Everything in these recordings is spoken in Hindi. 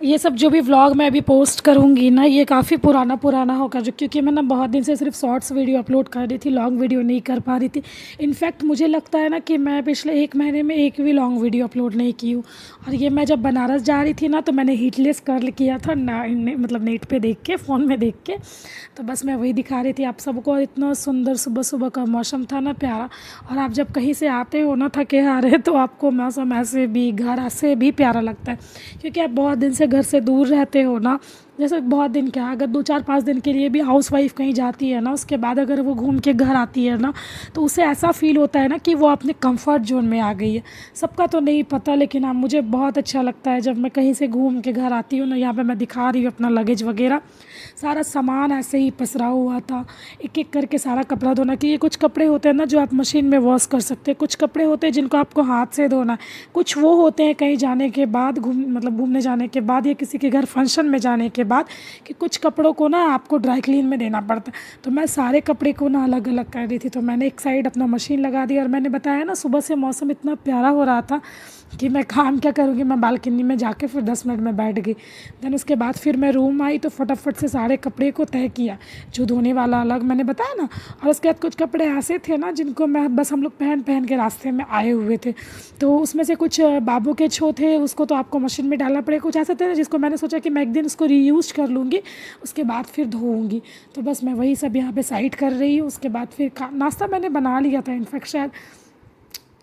ये सब जो भी व्लॉग मैं अभी पोस्ट करूँगी ना, ये काफ़ी पुराना पुराना होगा, जो क्योंकि मैं ना बहुत दिन से सिर्फ शॉर्ट्स वीडियो अपलोड कर रही थी, लॉन्ग वीडियो नहीं कर पा रही थी। इनफैक्ट मुझे लगता है ना कि मैं पिछले 1 महीने में एक भी लॉन्ग वीडियो अपलोड नहीं की हूँ। और ये मैं जब बनारस जा रही थी ना, तो मैंने हीटलेस कर्ल किया था ना, मतलब नेट पे देख के, फ़ोन में देख के। तो बस मैं वही दिखा रही थी आप सबको। इतना सुंदर सुबह सुबह का मौसम था ना, प्यारा। और आप जब कहीं से आते हो ना थके हारे, तो आपको मौसम ऐसे भी, घर से भी प्यारा लगता है, क्योंकि आप बहुत दिन से घर से दूर रहते हो ना। जैसे बहुत दिन क्या, अगर 2 4 5 दिन के लिए भी हाउसवाइफ कहीं जाती है ना, उसके बाद अगर वो घूम के घर आती है ना, तो उसे ऐसा फील होता है ना कि वो अपने कंफर्ट जोन में आ गई है। सबका तो नहीं पता, लेकिन हाँ, मुझे बहुत अच्छा लगता है जब मैं कहीं से घूम के घर आती हूँ ना। यहाँ पे मैं दिखा रही हूँ अपना लगेज वगैरह, सारा सामान ऐसे ही पसरा हुआ था। एक एक करके सारा कपड़ा धोना, कि ये कुछ कपड़े होते हैं ना जो आप मशीन में वॉश कर सकते हैं, कुछ कपड़े होते हैं जिनको आपको हाथ से धोना है, कुछ वो होते हैं कहीं जाने के बाद, घूमने जाने के बाद, या किसी के घर फंक्शन में जाने के बाद, कि कुछ कपड़ों को ना आपको ड्राई क्लीन में देना पड़ता है। तो मैं सारे कपड़े को ना अलग अलग कर रही थी। तो मैंने एक साइड अपना मशीन लगा दी, और मैंने बताया ना सुबह से मौसम इतना प्यारा हो रहा था कि मैं काम क्या करूँगी, मैं बालकनी में जाके फिर 10 मिनट में बैठ गई। देन उसके बाद फिर मैं रूम आई, तो फटाफट से सारे कपड़े को तय किया, जो धोने वाला अलग मैंने बताया ना। और उसके बाद कुछ कपड़े ऐसे थे ना जिनको मैं बस, हम लोग पहन पहन के रास्ते में आए हुए थे, तो उसमें से कुछ बाबू के छो थे, उसको तो आपको मशीन में डालना पड़ेगा। कुछ ऐसे थे ना जिसको मैंने सोचा कि मैं एक दिन उसको रीयूज़ कर लूँगी, उसके बाद फिर धोऊँगी। तो बस मैं वही सब यहाँ पे साइड कर रही हूँ। उसके बाद फिर नाश्ता मैंने बना लिया था, इनफैक्ट शायद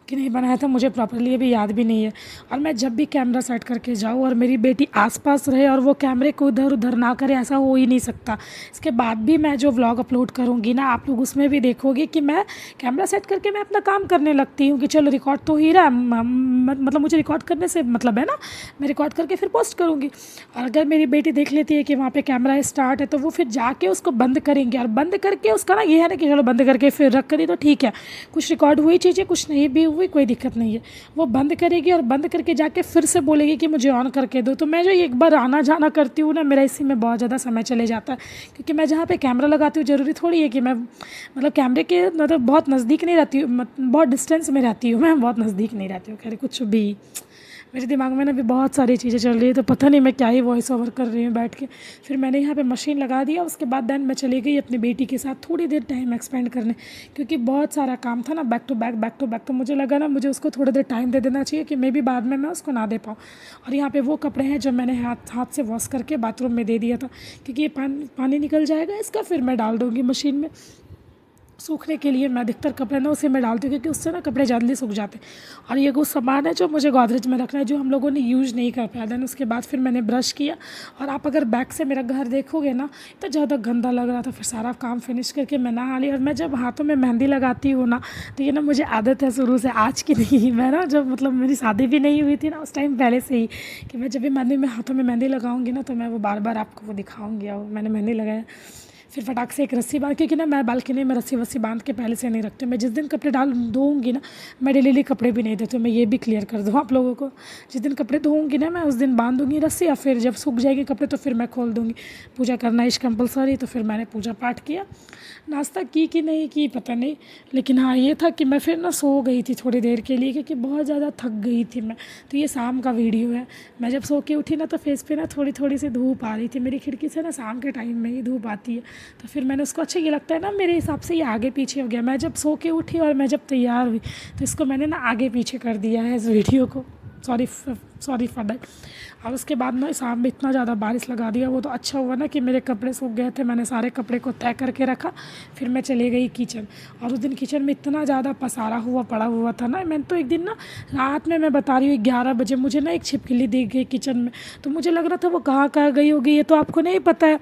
कि नहीं बनाया था, मुझे प्रॉपर्ली अभी याद भी नहीं है। और मैं जब भी कैमरा सेट करके जाऊँ और मेरी बेटी आसपास रहे और वो कैमरे को इधर उधर ना करे, ऐसा हो ही नहीं सकता। इसके बाद भी मैं जो व्लॉग अपलोड करूँगी ना, आप लोग उसमें भी देखोगे कि मैं कैमरा सेट करके मैं अपना काम करने लगती हूँ, कि चलो रिकॉर्ड तो ही रहा है, मतलब मुझे रिकॉर्ड करने से मतलब है ना, मैं रिकॉर्ड करके फिर पोस्ट करूँगी। और अगर मेरी बेटी देख लेती है कि वहाँ पे कैमरा स्टार्ट है, तो वो फिर जाके उसको बंद करेंगे, और बंद करके उसका ना ये है ना कि चलो बंद करके फिर रख करी तो ठीक है, कुछ रिकॉर्ड हुई चीज़ें, कुछ नहीं भी हुई, कोई दिक्कत नहीं है। वो बंद करेगी और बंद करके जाके फिर से बोलेगी कि मुझे ऑन करके दो। तो मैं जो एक बार आना जाना करती हूँ ना, मेरा इसी में बहुत ज़्यादा समय चले जाता है, क्योंकि मैं जहाँ पे कैमरा लगाती हूँ, ज़रूरी थोड़ी है कि मैं मतलब कैमरे के मतलब बहुत नज़दीक नहीं रहती हूँ, बहुत डिस्टेंस में रहती हूँ, मैं बहुत नज़दीक नहीं रहती हूँ। खैर कुछ भी, मेरे दिमाग में ना भी बहुत सारी चीज़ें चल रही है, तो पता नहीं मैं क्या ही वॉइस ओवर कर रही हूँ बैठ के। फिर मैंने यहाँ पे मशीन लगा दिया, उसके बाद देन मैं चली गई अपनी बेटी के साथ थोड़ी देर टाइम एक्सपेंड करने, क्योंकि बहुत सारा काम था ना, back to back back to back. तो मुझे लगा ना मुझे उसको थोड़ी देर टाइम दे देना चाहिए, कि मे बी बाद में मैं उसको ना दे पाऊँ। और यहाँ पे वो कपड़े हैं जो मैंने हाथ से वॉश करके बाथरूम में दे दिया था, क्योंकि ये पानी निकल जाएगा इसका, फिर मैं डाल दूँगी मशीन में सूखने के लिए। मैं अधिकतर कपड़े ना उसी में डालती हूँ, क्योंकि उससे ना कपड़े जल्दी सूख जाते हैं। और ये कुछ सामान है जो मुझे गोदरेज में रखना है, जो हम लोगों ने यूज़ नहीं कर पाया। देन उसके बाद फिर मैंने ब्रश किया, और आप अगर बैक से मेरा घर देखोगे ना, तो ज़्यादा गंदा लग रहा था। फिर सारा काम फिनिश करके मैं नहा ली। और मैं जब हाथों में मेहंदी लगाती हूँ ना, तो ये ना मुझे आदत है शुरू से, आज की नहीं। मैं ना जब मतलब मेरी शादी भी नहीं हुई थी ना, उस टाइम पहले से ही, कि मैं जब भी मेहंदी में हाथों में मेहंदी लगाऊंगी ना, तो मैं वो बार बार आपको वो दिखाऊंगी। और मैंने मेहंदी लगाया, फिर फटाक से एक रस्सी बांध, क्योंकि ना मैं बालकनी में रस्सी वस्सी बांध के पहले से नहीं रखती। मैं जिस दिन कपड़े धोऊंगी ना, मैं डेली कपड़े भी नहीं देती हूँ। मैं ये भी क्लियर कर दूँ आप लोगों को, जिस दिन कपड़े धोऊंगी ना, मैं उस दिन बांध दूँगी रस्सी, या फिर जब सूख जाएगी कपड़े तो फिर मैं खोल दूँगी। पूजा करना इस कंपलसरी, तो फिर मैंने पूजा पाठ किया। नाश्ता की कि नहीं की पता नहीं, लेकिन हाँ ये था कि मैं फिर ना सो गई थी थोड़ी देर के लिए, क्योंकि बहुत ज़्यादा थक गई थी मैं। तो ये शाम का वीडियो है। मैं जब सो के उठी ना, तो फेस पे ना थोड़ी थोड़ी सी धूप आ रही थी, मेरी खिड़की से ना शाम के टाइम में ही धूप आती है। तो फिर मैंने उसको, अच्छा ये लगता है ना मेरे हिसाब से ये आगे पीछे हो गया। मैं जब सो के उठी और मैं जब तैयार हुई, तो इसको मैंने ना आगे पीछे कर दिया है इस वीडियो को। Sorry for that. और उसके बाद ना शाम में इतना ज़्यादा बारिश लगा दिया। वो तो अच्छा हुआ ना कि मेरे कपड़े सूख गए थे, मैंने सारे कपड़े को तय करके रखा। फिर मैं चली गई किचन, और उस दिन किचन में इतना ज़्यादा पसारा हुआ पड़ा हुआ था ना। मैंने तो एक दिन ना रात में, मैं बता रही हूँ 11 बजे, मुझे ना एक छिपकली दिख गई किचन में। तो मुझे लग रहा था वो कहाँ कहाँ गई होगी, ये तो आपको नहीं पता है।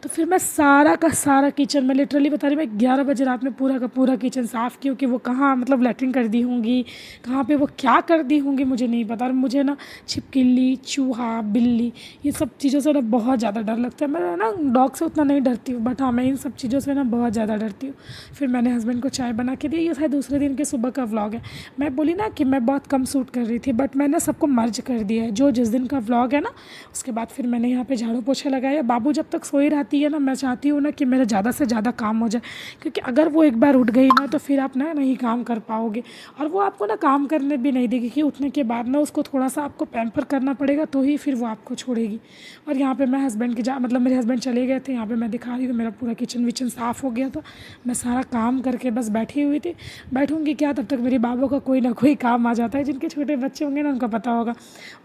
तो फिर मैं सारा का सारा किचन में, लिटरली बता रही हूँ, मैं 11 बजे रात में पूरा का पूरा किचन साफ़ की, कि वो कहाँ मतलब लैट्रिन कर दी होंगी, कहाँ पे वो क्या कर दी होंगी मुझे नहीं पता। और मुझे ना छिपकली, चूहा, बिल्ली, ये सब चीज़ों से ना बहुत ज़्यादा डर लगता है। मैं ना डॉग से उतना नहीं डरती हूँ, बट हाँ मैं इन सब चीज़ों से ना बहुत ज़्यादा डरती हूँ। फिर मैंने हस्बैंड को चाय बना के दी। ये शायद दूसरे दिन के सुबह का व्लॉग है। मैं बोली ना कि मैं बहुत कम शूट कर रही थी, बट मैंने सबको मर्ज कर दिया है, जो जिस दिन का व्लॉग है ना। उसके बाद फिर मैंने यहाँ पे झाड़ू पोछा लगाया। बाबू जब तक सोई रहती है ना, मैं चाहती हूँ ना कि मेरा ज़्यादा से ज़्यादा काम हो जाए, क्योंकि अगर वो एक बार उठ गई ना, तो फिर आप ना नहीं काम कर पाओगे, और वो आपको ना काम करने भी नहीं देगी। कि उठने के बाद ना उसको थोड़ा सा आपको पैम्पर करना पड़ेगा तो ही फिर वो आपको छोड़ेगी। और यहाँ पे मैं हस्बैंड के मतलब मेरे हस्बैंड चले गए थे, यहाँ पे मैं दिखा रही हूँ मेरा पूरा किचन विचन साफ़ हो गया था। मैं सारा काम करके बस बैठी हुई थी। बैठूँगी क्या, तब तक मेरी बाबू का कोई ना कोई काम आ जाता है। जिनके छोटे बच्चे होंगे ना उनको पता होगा।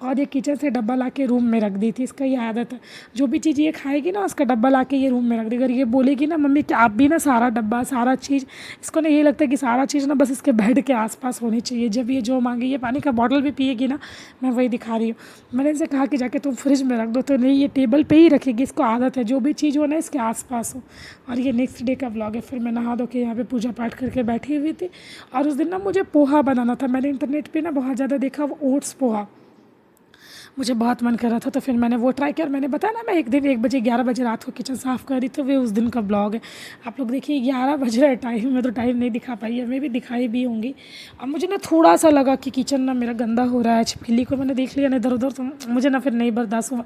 और ये किचन से डब्बा ला के रूम में रख दी थी, इसका ये आदत है। जो भी चीज़ ये खाएगी ना उसका डब्बा ला के ये रूम में रख दी। अगर ये बोलेगी ना मम्मी कि आप भी ना सारा डब्बा सारा चीज़, इसको ना ये लगता है कि सारा चीज़ ना बस इसके बेड के आसपास होनी चाहिए। जब ये जो मांगे, ये पानी का बॉटल भी पिएगी ना, मैं वही दिखा रही हूँ। मैंने इनसे कहा कि जाके तुम फ्रिज में रख दो, तो नहीं, ये टेबल पे ही रखेगी। इसको आदत है जो भी चीज़ हो ना इसके आसपास हो। और ये नेक्स्ट डे का व्लॉग है। फिर मैं नहा धो के यहाँ पे पूजा पाठ करके बैठी हुई थी। और उस दिन ना मुझे पोहा बनाना था। मैंने इंटरनेट पे ना बहुत ज़्यादा देखा वो ओट्स पोहा, मुझे बहुत मन कर रहा था, तो फिर मैंने वो ट्राई किया। और मैंने बताया ना मैं एक दिन 1 बजे 11 बजे रात को किचन साफ़ कर रही थी, वो उस दिन का ब्लॉग है। आप लोग देखिए 11 बज रहा है टाइम, मैं तो टाइम नहीं दिखा पाई है, मैं भी दिखाई भी होंगी। और मुझे ना थोड़ा सा लगा कि किचन ना मेरा गंदा हो रहा है, छिपकली को मैंने देख लिया ना इधर उधर, तो मुझे ना फिर नहीं बर्दाश्त हुआ।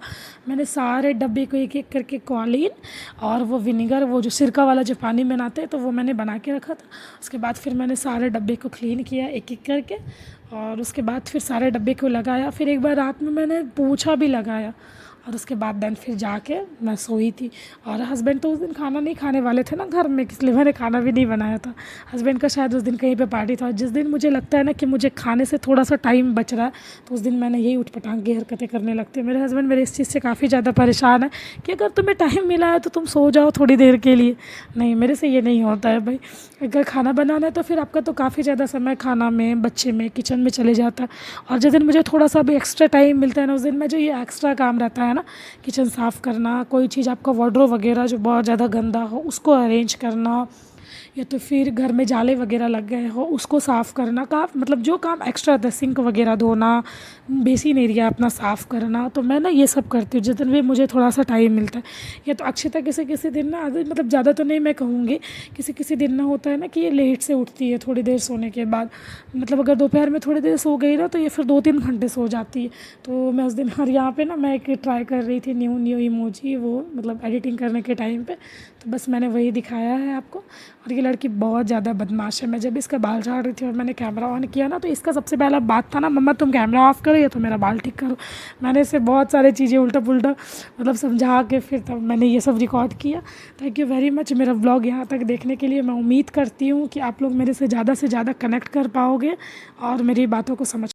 मैंने सारे डब्बे को एक एक करके कॉलिन और वो विनेगर, वो जो सिरका वाला जो पानी बनाते हैं, तो वो मैंने बना के रखा था। उसके बाद फिर मैंने सारे डब्बे को क्लीन किया एक एक करके, और उसके बाद फिर सारे डब्बे को लगाया। फिर एक बार रात में मैंने पोछा भी लगाया। और उसके बाद देन फिर जाके मैं सोई थी। और हस्बैंड तो उस दिन खाना नहीं खाने वाले थे ना घर में, इसलिए मैंने खाना भी नहीं बनाया था। हस्बैंड का शायद उस दिन कहीं पे पार्टी था। जिस दिन मुझे लगता है ना कि मुझे खाने से थोड़ा सा टाइम बच रहा है, तो उस दिन मैंने यही उठपटांग की हरकतें करने लगती है। मेरे हस्बैंड मेरे इस चीज़ से काफ़ी ज़्यादा परेशान है कि अगर तुम्हें टाइम मिला है तो तुम सो जाओ थोड़ी देर के लिए। नहीं, मेरे से ये नहीं होता है भाई। अगर खाना बनाना है तो फिर आपका तो काफ़ी ज़्यादा समय खाना में, बच्चे में, किचन में चले जाता है। और जिस दिन मुझे थोड़ा सा भी एक्स्ट्रा टाइम मिलता है ना, उस दिन मैं जो ये एक्स्ट्रा काम रहता है ना, किचन साफ़ करना, कोई चीज़ आपका वार्डरोब वगैरह जो बहुत ज़्यादा गंदा हो उसको अरेंज करना, या तो फिर घर में जाले वगैरह लग गए हो उसको साफ़ करना का, मतलब जो काम एक्स्ट्रा रहता है, सिंक वगैरह धोना, बेसिन एरिया अपना साफ़ करना, तो मैं ना ये सब करती हूँ जिस दिन भी मुझे थोड़ा सा टाइम मिलता है। या तो अक्षिता किसी किसी दिन ना, मतलब ज़्यादा तो नहीं मैं कहूँगी, किसी किसी दिन ना होता है ना कि ये लेट से उठती है थोड़ी देर सोने के बाद। मतलब अगर दोपहर में थोड़ी देर सो गई ना तो ये फिर 2-3 घंटे सो जाती है। तो मैं उस दिन, और यहाँ पे ना मैं एक ट्राई कर रही थी न्यू इमोजी, वो मतलब एडिटिंग करने के टाइम पे, तो बस मैंने वही दिखाया है आपको। और ये लड़की बहुत ज़्यादा बदमाश है। मैं जब इसका बाल झाड़ रही थी और मैंने कैमरा ऑन किया ना, तो इसका सबसे पहला बात था ना, मम्मा तुम कैमरा ऑफ करो या तो मेरा बाल ठीक करो। मैंने इसे बहुत सारी चीज़ें उल्टा पुल्टा मतलब समझा के फिर तब मैंने ये सब रिकॉर्ड किया। थैंक यू वेरी मच मेरा व्लॉग यहाँ तक देखने के लिए। मैं उम्मीद करती हूँ कि आप लोग मेरे से ज़्यादा कनेक्ट कर पाओगे और मेरी बातों को समझ